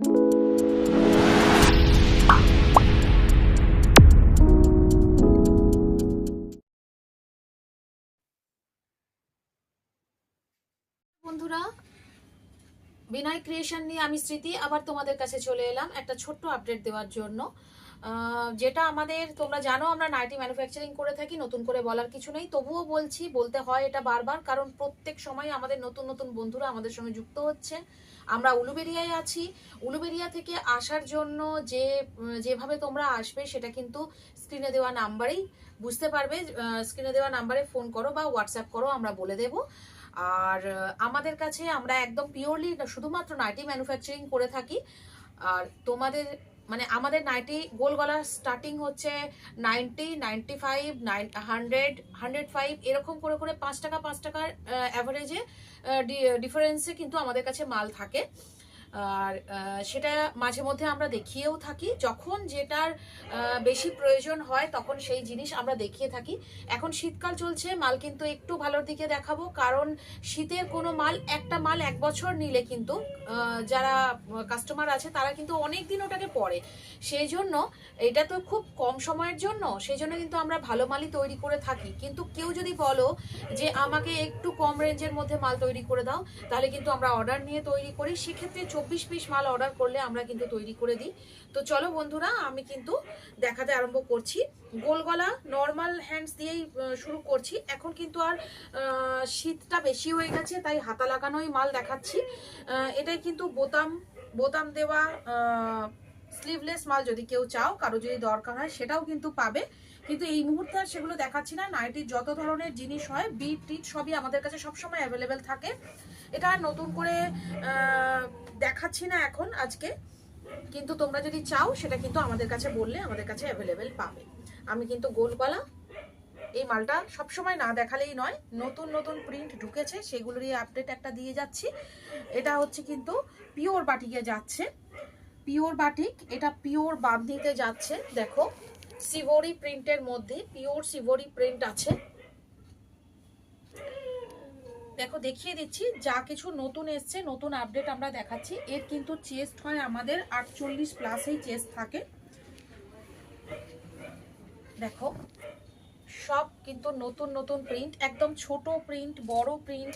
বন্ধুরা, বিনয় ক্রিয়েশন নিয়ে আমি স্মৃতি আবার তোমাদের কাছে চলে এলাম একটা ছোট্ট আপডেট দেওয়ার জন্য। যেটা আমাদের, তোমরা জানো আমরা নাইটি ম্যানুফ্যাকচারিং করে থাকি, নতুন করে বলার কিছু নেই, তবুও বলতে হয় এটা বারবার, কারণ প্রত্যেক সময় আমাদের নতুন নতুন বন্ধুরা আমাদের সঙ্গে যুক্ত হচ্ছে। আমরা উলুবেড়িয়ায় আছি। উলুবেড়িয়া থেকে আসার জন্য যেভাবে তোমরা আসবে সেটা কিন্তু স্ক্রিনে দেওয়া নাম্বারেই বুঝতে পারবে। স্ক্রিনে দেওয়া নাম্বারে ফোন করো বা হোয়াটসঅ্যাপ করো, আমরা বলে দেবো। আর আমাদের কাছে আমরা একদম পিওরলি শুধুমাত্র নাইটি ম্যানুফ্যাকচারিং করে থাকি। আর তোমাদের মানে আমাদের নাইটি গোল গলার স্টার্টিং হচ্ছে 90, 95, 100, 105 এরকম করে করে 5 টাকার অ্যাভারেজে ডিফারেন্সে কিন্তু আমাদের কাছে মাল থাকে। আর সেটা মাঝে মধ্যে আমরা দেখিয়েও থাকি, যখন যেটার বেশি প্রয়োজন হয় তখন সেই জিনিস আমরা দেখিয়ে থাকি। এখন শীতকাল চলছে, মাল কিন্তু একটু ভালোর দিকে দেখাবো, কারণ শীতের কোনো মাল, একটা মাল 1 বছর নিলে কিন্তু যারা কাস্টমার আছে তারা কিন্তু অনেক দিন ওটাকে পরে। সেই জন্য এটা তো খুব কম সময়ের জন্য, সেই জন্য কিন্তু আমরা ভালো মালই তৈরি করে থাকি। কিন্তু কেউ যদি বলো যে আমাকে একটু কম রেঞ্জের মধ্যে মাল তৈরি করে দাও, তাহলে কিন্তু আমরা অর্ডার নিয়ে তৈরি করি। সেক্ষেত্রে 24 পিস মাল অর্ডার করলে আমরা কিন্তু তৈরি করে দিই। তো চলো বন্ধুরা, আমি কিন্তু দেখাতে আরম্ভ করছি। গোল গলা নর্মাল হ্যান্ডস দিয়েই শুরু করছি। এখন কিন্তু আর শীতটা বেশি হয়ে গেছে, তাই হাতা লাগানোই মাল দেখাচ্ছি। এটাই কিন্তু বোতাম দেওয়া স্লিভলেস মাল, যদি কেউ চাও, কারো যদি দরকার হয় সেটাও কিন্তু পাবে। কিন্তু এই মুহূর্তে আর সেগুলো দেখাচ্ছি না। নাইটির যত ধরনের জিনিস হয়, বিট টিট সবই আমাদের কাছে সবসময় অ্যাভেলেবেল থাকে। এটা নতুন করে দেখাচ্ছি না এখন আজকে, কিন্তু তোমরা যদি চাও সেটা কিন্তু আমাদের কাছে বললে আমাদের কাছে অ্যাভেলেবেল পাবে। আমি কিন্তু গোল গলা এই মালটা সবসময় না দেখালেই নয়, নতুন নতুন প্রিন্ট ঢুকেছে সেগুলোরই আপডেট একটা দিয়ে যাচ্ছি। এটা হচ্ছে কিন্তু পিওর বাটিকে যাচ্ছে, পিওর বাটিক, এটা পিওর বাঁধনিতে যাচ্ছে। দেখো সিভোরি প্রিন্টের মধ্যে পিওর সিভোরি প্রিন্ট আছে। দেখো দেখিয়ে দিচ্ছি যা কিছু নতুন এসছে, নতুন আপডেট আমরা দেখাচ্ছি। এর কিন্তু চেস্ট হয় আমাদের 48 প্লাসেই চেস্ট থাকে। দেখো সব কিন্তু নতুন নতুন প্রিন্ট, একদম ছোট প্রিন্ট, বড় প্রিন্ট,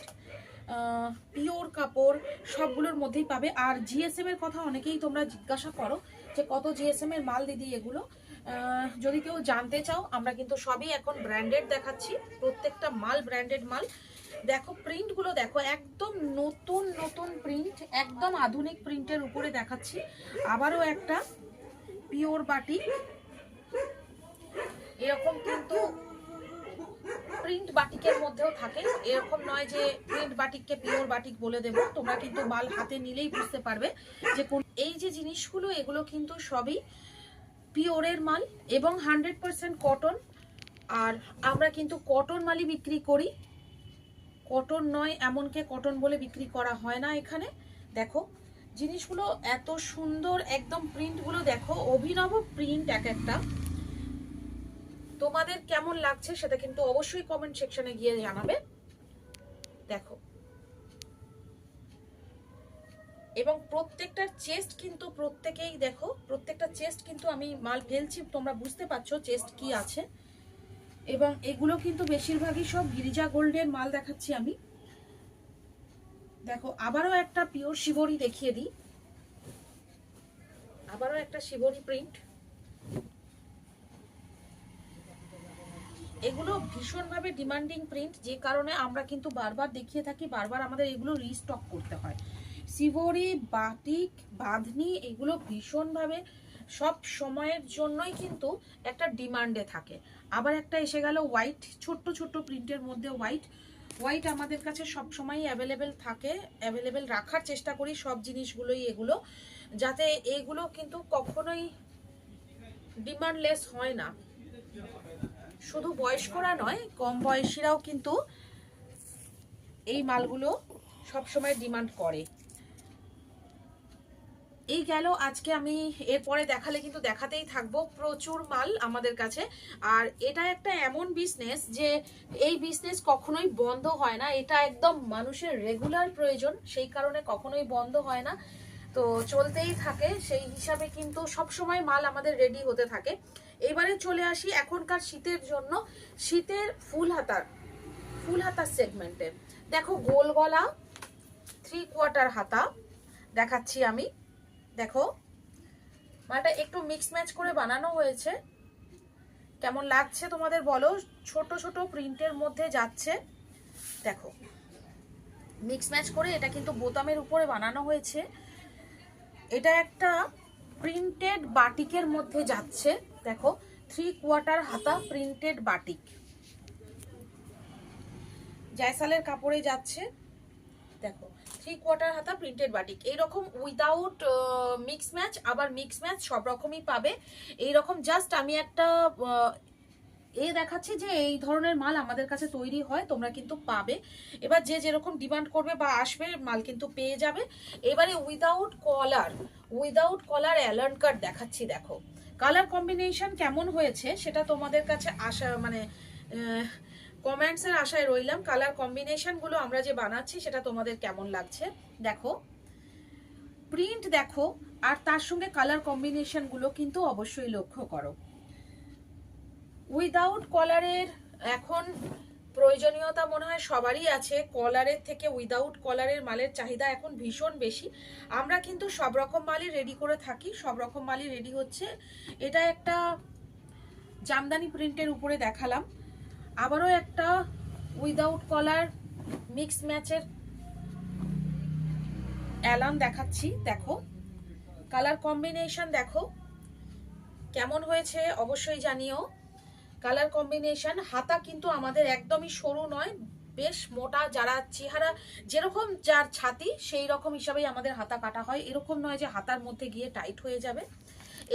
পিওর কাপড় সবগুলোর মধ্যেই পাবে। আর জিএসএম এর কথা অনেকেই তোমরা জিজ্ঞাসা করো যে কত জিএসএম এর মাল দিদি এগুলো। যদি কেউ জানতে চাও, আমরা কিন্তু সবই এখন ব্র্যান্ডেড দেখাচ্ছি, প্রত্যেকটা মাল ব্র্যান্ডেড মাল। দেখো প্রিন্টগুলো দেখো, একদম নতুন নতুন প্রিন্ট, একদম আধুনিক প্রিন্টের উপরে দেখাচ্ছি। আবারও একটা পিওর বাটিক, এরকম কিন্তু প্রিন্ট বাটিকের মধ্যেও থাকে। এরকম নয় যে প্রিন্ট বাটিককে পিওর বাটিক বলে দেব, তোমরা কিন্তু মাল হাতে নিলেই বুঝতে পারবে যে কোন। এই যে জিনিসগুলো এগুলো কিন্তু সবই পিওরের মাল এবং 100% কটন। আর আমরা কিন্তু কটন মালই বিক্রি করি, কটন নয় এমনকি কটন বলে বিক্রি করা হয় না এখানে। দেখো জিনিসগুলো এত সুন্দর, একদম প্রিন্টগুলো দেখো, অভিনব প্রিন্ট এক একটা। তোমাদের কেমন লাগছে সেটা কিন্তু অবশ্যই কমেন্ট সেকশনে গিয়ে জানাবে। দেখো, এবং প্রত্যেকটার চেস্ট কিন্তু প্রত্যেকেই দেখো, প্রত্যেকটা চেস্ট কিন্তু আমি মাল ফেলছি, তোমরা বুঝতে পারছো চেস্ট কি আছে। এবং এগুলো কিন্তু বেশিরভাগই সব গিরিজা গোল্ডের মাল দেখাচ্ছি আমি। দেখো আবারও একটা পিওর শিবরি দেখিয়ে দিই, আবারও একটা শিবরি প্রিন্ট। এগুলো ভীষণভাবে ডিমান্ডিং প্রিন্ট, যে কারণে আমরা কিন্তু বারবার দেখিয়ে থাকি, বারবার আমাদের এগুলো রিস্টক করতে হয়। সিভরি, বাটিক, বাঁধনি এগুলো ভীষণভাবে সব সময়ের জন্যই কিন্তু একটা ডিমান্ডে থাকে। আবার একটা এসে গেল হোয়াইট, ছোট্ট ছোট্ট প্রিন্টের মধ্যে হোয়াইট আমাদের কাছে সব সময় অ্যাভেলেবেল থাকে, অ্যাভেলেবেল রাখার চেষ্টা করি সব জিনিসগুলোই, এগুলো যাতে এগুলো কিন্তু কখনোই ডিমান্ডলেস হয় না। শুধু বয়স্করা নয়, কম বয়সীরাও কিন্তু এই মালগুলো সবসময় ডিমান্ড করে। এই গেল আজকে, আমি এরপরে দেখালে কিন্তু দেখাতেই থাকবো, প্রচুর মাল আমাদের কাছে। আর এটা একটা এমন বিজনেস যে এই বিজনেস কখনোই বন্ধ হয় না, এটা একদম মানুষের রেগুলার প্রয়োজন, সেই কারণে কখনোই বন্ধ হয় না। তো চলতেই থাকে, সেই হিসাবে কিন্তু সব সময় মাল আমাদের রেডি হতে থাকে। এবারে চলে আসি এখনকার শীতের জন্য শীতের ফুল হাতার সেগমেন্টের। দেখো গোল গলা 3/4 হাতা দেখাচ্ছি আমি। দেখো মালটা একটু মিক্স ম্যাচ করে বানানো হয়েছে, কেমন লাগছে তোমাদের বলো। ছোট ছোট প্রিন্টের মধ্যে যাচ্ছে, দেখো মিক্স ম্যাচ করে। এটা কিন্তু বোতামের উপরে বানানো হয়েছে। এটা একটা প্রিন্টেড বাটিকের মধ্যে যাচ্ছে, দেখো 3/4 হাতা প্রিন্টেড বাটিক, জায়সালের কাপড়ে যাচ্ছে। দেখো 3/4 হাতা প্রিন্টেড বাটিক, এইরকম উইদাউট মিক্স ম্যাচ, আবার মিক্স ম্যাচ সব রকমই পাবে। এইরকম জাস্ট আমি একটা দেখাচ্ছি যে এই ধরনের মাল আমাদের কাছে তৈরি হয়, তোমরা কিন্তু পাবে। এবার যে যেরকম ডিমান্ড করবে বা আসবে মাল কিন্তু পেয়ে যাবে। এবারে উইদাউট কলার অ্যালার্ন কাট দেখাচ্ছি। দেখো কালার কম্বিনেশন কেমন হয়েছে সেটা তোমাদের কাছে আশা মানে কমেন্টসের আশায় রইলাম। কালার কম্বিনেশন গুলো আমরা যে বানাচ্ছি সেটা তোমাদের কেমন লাগছে দেখো, প্রিন্ট দেখো, আর তার সঙ্গে কালার কম্বিনেশন গুলো কিন্তু অবশ্যই লক্ষ্য করো। উইদাউট কলারের এখন প্রয়োজনীয়তা মনে হয় সবারই আছে, কলারের থেকে উইদাউট কলারের মালের চাহিদা এখন ভীষণ বেশি। আমরা কিন্তু সব রকম মালই রেডি করে থাকি, সব রকম মালই রেডি হচ্ছে। এটা একটা জামদানি প্রিন্টের উপরে দেখালাম, আবারও একটা উইদাউট কলার মিক্স ম্যাচের অ্যালার্ম দেখাচ্ছি। দেখো কালার কম্বিনেশন দেখো কেমন হয়েছে অবশ্যই জানিও। কালার কম্বিনেশন, হাতা কিন্তু আমাদের একদমই সরু নয়, বেশ মোটা, যারা চেহারা যেরকম যার ছাতি সেই রকম হিসাবেই আমাদের হাতা কাটা হয়, এরকম নয় যে হাতার মধ্যে গিয়ে টাইট হয়ে যাবে।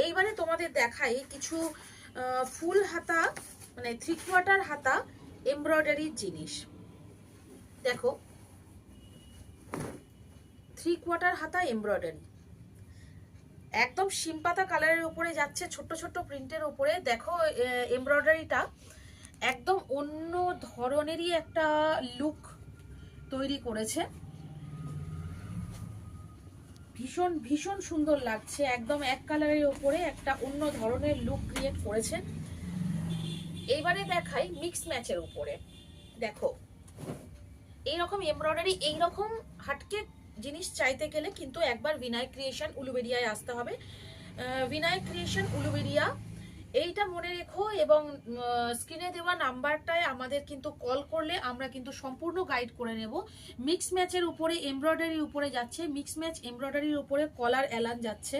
এইবারে তোমাদের দেখাই কিছু ফুল হাতা মানে 3/4 হাতা এমব্রয়ডারির জিনিস। দেখো 3/4 হাতা এমব্রয়ডারি, একদম শিমপাতা কালারের উপরে যাচ্ছে, ছোট্ট ছোট্ট প্রিন্টের উপরে। দেখো এমব্রয়ডারিটা একদম অন্য ধরনেরই একটা লুক তৈরি করেছে, ভীষণ ভীষণ সুন্দর লাগছে। একদম এক কালারের উপরে একটা অন্য ধরনের লুক ক্রিয়েট করেছে। এইবারে দেখাই মিক্স ম্যাচের উপরে। দেখো এইরকম এমব্রয়ডারি, এইরকম হাটকে জিনিস চাইতে গেলে কিন্তু একবার বিনায়ক ক্রিয়েশন উলুবেড়িয়ায় আসতে হবে। বিনায়ক ক্রিয়েশন উলুবেড়িয়া এইটা মনে রেখো, এবং স্ক্রিনে দেওয়া নাম্বারটায় আমাদের কিন্তু কল করলে আমরা কিন্তু সম্পূর্ণ গাইড করে নেব। মিক্স ম্যাচের উপরে এমব্রয়ডারির উপরে যাচ্ছে, মিক্স ম্যাচ এমব্রয়ডারির উপরে কলার অ্যালান যাচ্ছে।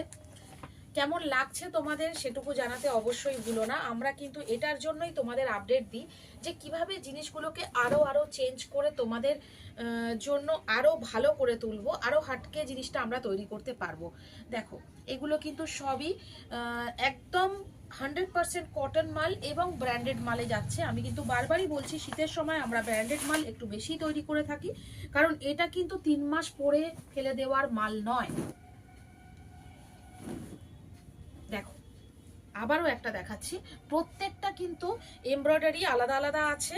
কেমন লাগছে তোমাদের সেটুকু জানাতে অবশ্যই ভুলো না। আমরা কিন্তু এটার জন্যই তোমাদের আপডেট দিই যে কিভাবে জিনিসগুলোকে আরো চেঞ্জ করে তোমাদের জন্য আরো ভালো করে তুলবো, আরো হাটকে জিনিসটা আমরা তৈরি করতে পারবো। দেখো এগুলো কিন্তু সবই একদম 100% কটন মাল এবং ব্র্যান্ডেড মালে যাচ্ছে। আমি কিন্তু বারবারই বলছি শীতের সময় আমরা ব্র্যান্ডেড মাল একটু বেশি তৈরি করে থাকি, কারণ এটা কিন্তু 3 মাস পরে ফেলে দেওয়ার মাল নয়। দেখো আবারও একটা দেখাচ্ছি, প্রত্যেকটা কিন্তু এমব্রয়ডারি আলাদা আলাদা আছে,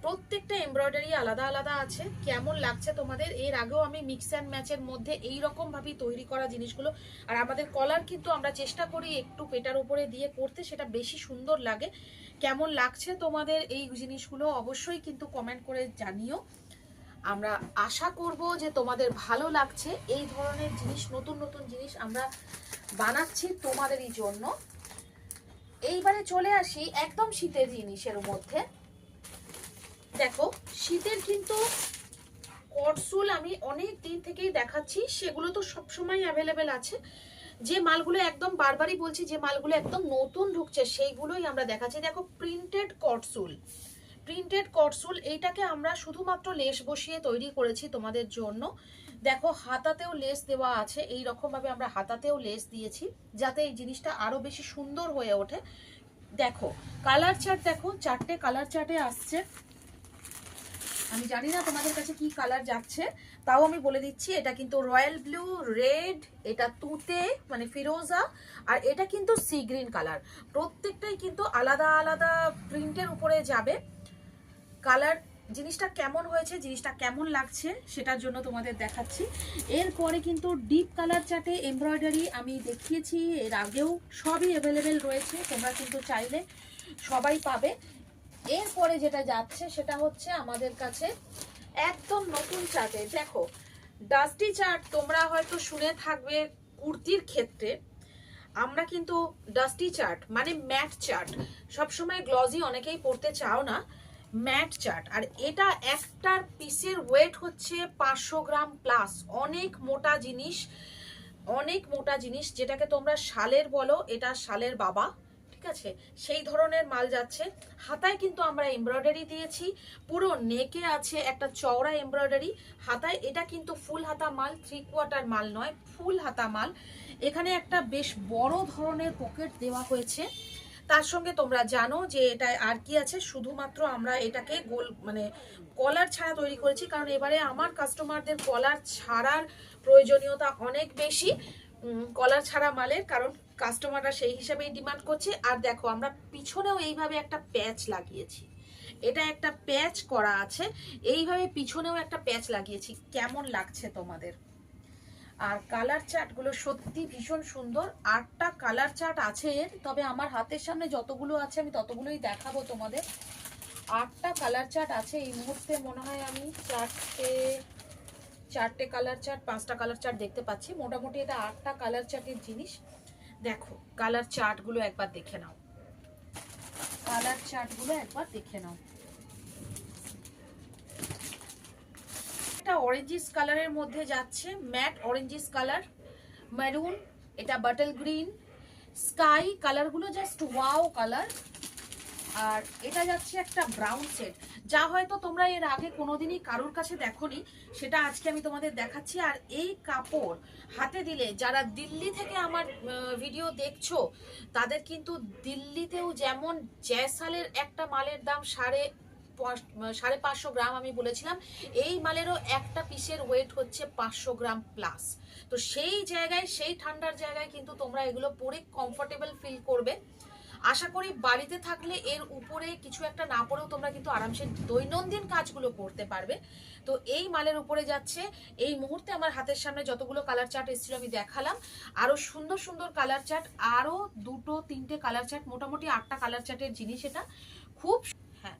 প্রত্যেকটা এমব্রয়ডারি আলাদা আলাদা আছে। কেমন লাগছে তোমাদের? এর আগেও আমি মিক্স অ্যান্ড ম্যাচের মধ্যে এই রকম ভাবেই তৈরি করা জিনিসগুলো, আর আমাদের কলার কিন্তু আমরা চেষ্টা করি একটু পেটার উপরে দিয়ে করতে, সেটা বেশি সুন্দর লাগে। কেমন লাগছে তোমাদের এই জিনিসগুলো অবশ্যই কিন্তু কমেন্ট করে জানিও। আমরা আশা করব যে তোমাদের ভালো লাগছে। এই ধরনের জিনিস, নতুন নতুন জিনিস আমরা বানাচ্ছি তোমাদেরই জন্য। এইবারে চলে আসি একদম শীতের জিনিসের মধ্যে। দেখো শীতের কিন্তু কটসুল আমি অনেক দিন থেকেই দেখাচ্ছি, সেগুলো তো সবসময় অ্যাভেলেবেল আছে। যে মালগুলো একদম বারবারই বলছি, যে মালগুলো একদম নতুন ঢুকছে সেইগুলোই আমরা দেখাচ্ছি। দেখো প্রিন্টেড কটসুল, এইটাকে আমরা শুধুমাত্র লেস বসিয়ে তৈরি করেছি তোমাদের জন্য। দেখো হাতাতেও লেস দেওয়া আছে, এই রকম ভাবে আমরা হাতাতেও লেস দিয়েছি যাতে এই জিনিসটা আরো বেশি সুন্দর হয়ে ওঠে। দেখো কালার চার্ট, দেখো 4টে কালার চার্টে আসছে। আমি জানি না তোমাদের কাছে কি কালার যাচ্ছে, তাও আমি বলে দিচ্ছি। এটা কিন্তু রয়্যাল ব্লু, রেড, এটা তুতে মানে ফিরোজা, আর এটা কিন্তু সি গ্রিন কালার। প্রত্যেকটাই কিন্তু আলাদা আলাদা প্রিন্টের উপরে যাবে। কালার জিনিসটা কেমন হয়েছে, জিনিসটা কেমন লাগছে সেটার জন্য তোমাদের দেখাচ্ছি। এরপরে কিন্তু ডিপ কালার চার্টে এমব্রয়ডারি আমি দেখিয়েছি এর আগেও, সবই অ্যাভেলেবেল রয়েছে, তোমরা কিন্তু চাইলে সবাই পাবে। এরপরে যেটা যাচ্ছে সেটা হচ্ছে আমাদের কাছে একদম নতুন চার্টে, দেখো ডাস্টি চার্ট তোমরা হয়তো শুনে থাকবে কুর্তির ক্ষেত্রে। আমরা কিন্তু ডাস্টি চার্ট মানে ম্যাট চার্ট, সবসময় গ্লজি অনেকেই পরতে চাও না, ম্যাট চার্ট। আর এটা একটার পিসের ওয়েট হচ্ছে 500 গ্রাম প্লাস, অনেক মোটা জিনিস, অনেক মোটা জিনিস, যেটাকে তোমরা শালের বলো, এটা শালের বাবা, ঠিক আছে, সেই ধরনের মাল যাচ্ছে। হাতায় কিন্তু আমরা এমব্রয়ডারি দিয়েছি, পুরো নেকে আছে একটা চওড়া এমব্রয়ডারি হাতায়। এটা কিন্তু ফুল হাতা মাল, 3/4 মাল নয়, ফুল হাতা মাল। এখানে একটা বেশ বড় ধরনের পকেট দেওয়া হয়েছে। তার সঙ্গে তোমরা জানো যে এটা আর কি আছে, শুধুমাত্র আমরা এটাকে গোল মানে কলার ছাড়া তৈরি করেছি, কারণ এবারে আমার কাস্টমারদের কলার ছাড়ার প্রয়োজনীয়তা অনেক বেশি, কলার ছাড়া মালের, কারণ কাস্টমাররা সেই হিসাবেই ডিমান্ড করছে। আর দেখো আমরা পিছনেও এইভাবে একটা প্যাচ লাগিয়েছি, এটা একটা প্যাচ করা আছে, এইভাবে পিছনেও একটা প্যাচ লাগিয়েছি। কেমন লাগছে তোমাদের? আর কালার চার্টগুলো সত্যি ভীষণ সুন্দর, 8টা কালার চার্ট আছে এর, তবে আমার হাতের সামনে যতগুলো আছে আমি ততগুলোই দেখাবো তোমাদের। 8টা কালার চার্ট আছে এই মুহূর্তে, মনে হয় আমি চারটে কালার চার্ট, 5টা কালার চার্ট দেখতে পাচ্ছি। মোটামুটি এটা 8টা কালার চার্টের জিনিস। দেখো কালার চার্টগুলো একবার দেখে নাও, কালার চার্টগুলো একবার দেখে নাও। একটা অরেঞ্জিস কালারের মধ্যে যাচ্ছে, ম্যাট অরেঞ্জিস কালার, মেরুন, এটা বাটল গ্রিন, স্কাই কালারগুলো জাস্ট ওয়াও কালার। আর এটা যাচ্ছে একটা ব্রাউন সেট, যা হয়তো তোমরা এর আগে কোনোদিনই কারোর কাছে দেখোনি, সেটা আজকে আমি তোমাদের দেখাচ্ছি। আর এই কাপড় হাতে দিলে, যারা দিল্লি থেকে আমার ভিডিও দেখছো, তাদের কিন্তু দিল্লিতেও যেমন জয়সালের একটা মালের দাম 550 গ্রাম আমি বলেছিলাম, এই মালেরও একটা পিসের ওয়েট হচ্ছে 500 গ্রাম প্লাস। তো সেই জায়গায়, সেই ঠান্ডার জায়গায় কিন্তু তোমরা এগুলো পরে কমফোর্টেবল ফিল করবে। আশা করি বাড়িতে থাকলে এর উপরে কিছু একটা না পরেও তোমরা কিন্তু আরামসে দৈনন্দিন কাজগুলো করতে পারবে। তো এই মালের উপরে যাচ্ছে। এই মুহূর্তে আমার হাতের সামনে যতগুলো কালার চার্ট এসেছিল আমি দেখালাম, আরো সুন্দর সুন্দর কালার চার্ট, আরো 2-3টে কালার চার্ট, মোটামুটি 8টা কালার চার্টের জিনিস এটা। খুব হ্যাঁ,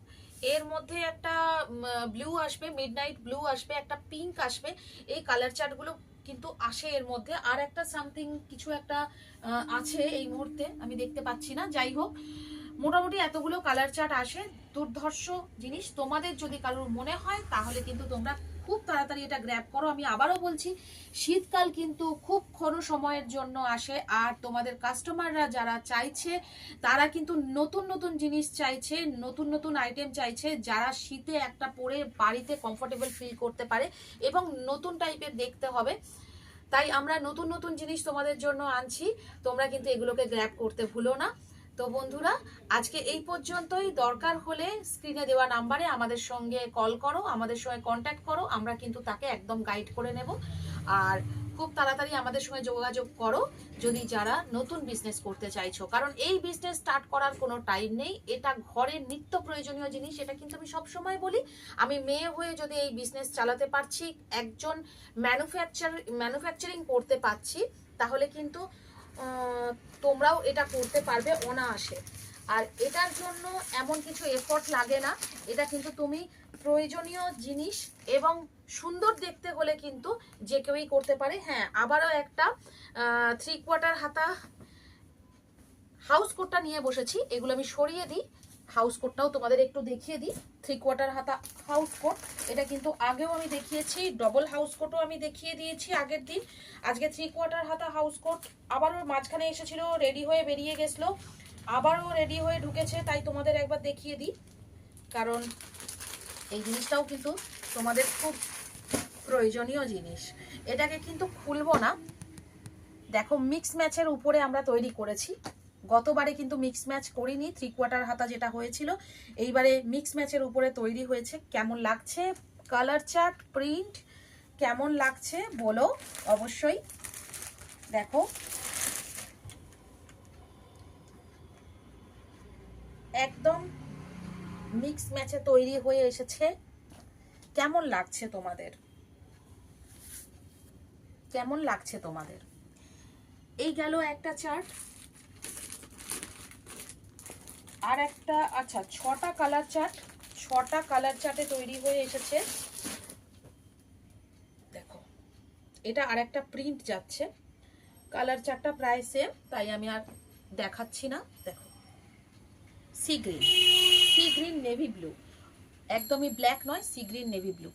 এর মধ্যে একটা ব্লু আসবে, মিডনাইট ব্লু আসবে, একটা পিঙ্ক আসবে, এই কালার চার্টগুলো কিন্তু আসে এর মধ্যে। আর একটা সামথিং কিছু একটা আছে, এই মুহূর্তে আমি দেখতে পাচ্ছি না, যাই হোক মোটামুটি এতগুলো কালার চার্ট আসে। দুর্ধর্ষ জিনিস, তোমাদের যদি কারোর মনে হয় তাহলে কিন্তু তোমরা খুব তাড়াতাড়ি এটা গ্র্যাব করো। আমি আবারও বলছি, শীতকাল কিন্তু খুব ক্ষণ সময়ের জন্য আসে, আর তোমাদের কাস্টমাররা যারা চাইছে তারা কিন্তু নতুন নতুন জিনিস চাইছে, নতুন নতুন আইটেম চাইছে, যারা শীতে একটা পরে বাড়িতে কমফোর্টেবল ফিল করতে পারে এবং নতুন টাইপের দেখতে হবে। তাই আমরা নতুন নতুন জিনিস তোমাদের জন্য আনছি, তোমরা কিন্তু এগুলোকে গ্র্যাব করতে ভুলো না। তো বন্ধুরা, আজকে এই পর্যন্তই। দরকার হলে স্ক্রিনে দেওয়া নাম্বারে আমাদের সঙ্গে কল করো, আমাদের সঙ্গে কন্ট্যাক্ট করো, আমরা কিন্তু তাকে একদম গাইড করে নেব। আর খুব তাড়াতাড়ি আমাদের সঙ্গে যোগাযোগ করো যদি যারা নতুন বিজনেস করতে চাইছো, কারণ এই বিজনেস স্টার্ট করার কোনো টাইম নেই, এটা ঘরের নিত্য প্রয়োজনীয় জিনিস। এটা কিন্তু আমি সবসময় বলি, আমি মেয়ে হয়ে যদি এই বিজনেস চালাতে পারছি, একজন ম্যানুফ্যাকচারিং করতে পারছি, তাহলে কিন্তু তোমরাও এটা করতে পারবে অনায়াসে। আর এটার জন্য এমন কিছু এফোর্ট লাগে না, এটা কিন্তু তুমি প্রয়োজনীয় জিনিস এবং সুন্দর দেখতে হলে কিন্তু যে কেউই করতে পারে। হ্যাঁ, আবারও একটা 3/4 হাতা হাউস কোটটা নিয়ে বসেছি, এগুলো আমি সরিয়ে দিই, হাউস কোটটাও তোমাদের একটু দেখিয়ে দিই। 3/4 হাতা হাউস কোট, এটা কিন্তু আগেও আমি দেখিয়েছি, ডবল হাউস কোটও আমি দেখিয়ে দিয়েছি আগের দিন। আজকে 3/4 হাতা হাউস কোট আবারও মাঝখানে এসেছিল, রেডি হয়ে বেরিয়ে গেছিলো, আবারও রেডি হয়ে ঢুকেছে, তাই তোমাদের একবার দেখিয়ে দিই, কারণ এই জিনিসটাও কিন্তু তোমাদের খুব প্রয়োজনীয় জিনিস। এটাকে কিন্তু খুলবো না, দেখো মিক্স ম্যাচের উপরে আমরা তৈরি করেছি, গতবারে কিন্তু মিক্স ম্যাচ করিনি, 3/4 হাতা যেটা হয়েছিল, এইবারে মিক্স ম্যাচের উপরে তৈরি হয়েছে। কেমন লাগছে কালার চার্ট প্রিন্ট, কেমন লাগছে বলো অবশ্যই। দেখো একদম মিক্স ম্যাচে তৈরি হয়ে এসেছে, কেমন লাগছে তোমাদের, কেমন লাগছে তোমাদের? এই গেল একটা চার্ট, আর একটা, আচ্ছা 6টা কালার চার্ট, 6টা কালার চার্টে তৈরি হয়ে এসেছে। দেখো এটা আর একটা প্রিন্ট যাচ্ছে, কালার চার্টটা প্রায় সেম, তাই আমি আর দেখাচ্ছি না। দেখো সি গ্রিন নেভি ব্লু, একদমই ব্ল্যাক নয়, সি গ্রিন নেভি ব্লু।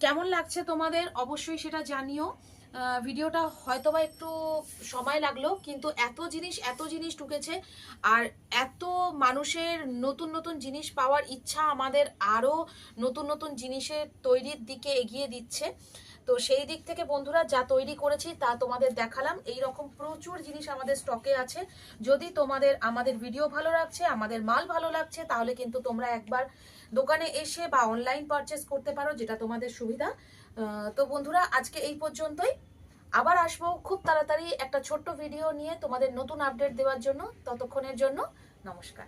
কেমন লাগছে তোমাদের অবশ্যই সেটা জানিও। ভিডিওটা হয়তোবা একটু সময় লাগলো, কিন্তু এত জিনিস ঢুকেছে, আর এত মানুষের নতুন নতুন জিনিস পাওয়ার ইচ্ছা আমাদের আরও নতুন নতুন জিনিসের তৈরির দিকে এগিয়ে দিচ্ছে। তো সেই দিক থেকে বন্ধুরা যা তৈরি করেছি তা তোমাদের দেখালাম। এই রকম প্রচুর জিনিস আমাদের স্টকে আছে। যদি তোমাদের আমাদের ভিডিও ভালো লাগছে, আমাদের মাল ভালো লাগছে, তাহলে কিন্তু তোমরা একবার দোকানে এসে বা অনলাইন পারচেস করতে পারো, যেটা তোমাদের সুবিধা। তো বন্ধুরা আজকে এই পর্যন্তই, আবার আসবো খুব তাড়াতাড়ি একটা ছোট্ট ভিডিও নিয়ে তোমাদের নতুন আপডেট দেওয়ার জন্য। ততক্ষণের জন্য নমস্কার।